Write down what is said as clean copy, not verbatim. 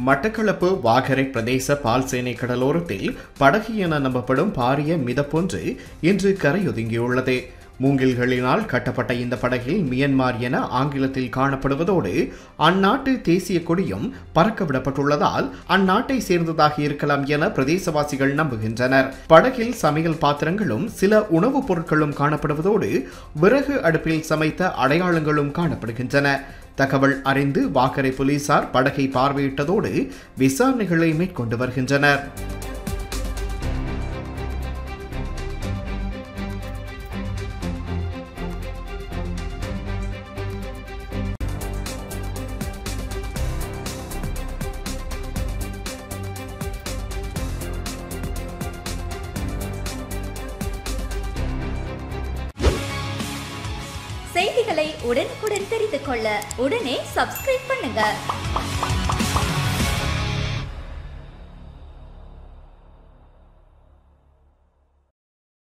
மட்டக்களப்பு வாகரை பிரதேச பால்சேனை கடலோரத்தில் படகு என நம்பப்படும் பாரிய மிதப்பொன்று இன்று கரையொதுங்கியுள்ளது. மூங்கில்களினால் கட்டப்பட்ட இந்த படகில் மியன்மார் என ஆங்கிலத்தில் காணப்படுவதோடு அந்நாட்டு தேசிய கொடியும் பறக்கவிடப்பட்டுள்ளதால் அந்நாட்டை சேர்ந்ததாக இருக்கலாம் என பிரதேசவாசிகள் நம்புகின்றனர். படகில் சமையல் பாத்திரங்களும் சில உணவுப் பொருட்களும் காணப்படுவதோடு விறகு அடுப்பில் சமைத்த அடையாளங்களும் காணப்படுகின்றன. தகவல் அறிந்து வாகரை போலீசார் படகை பார்வையிட்டதோடு விசாரணைகளை மேற்கொண்டு வருகின்றனர். செய்திகளை உடனுக்குடன் தெரிந்து கொள்ள உடனே சப்ஸ்கிரைப் பண்ணுங்க.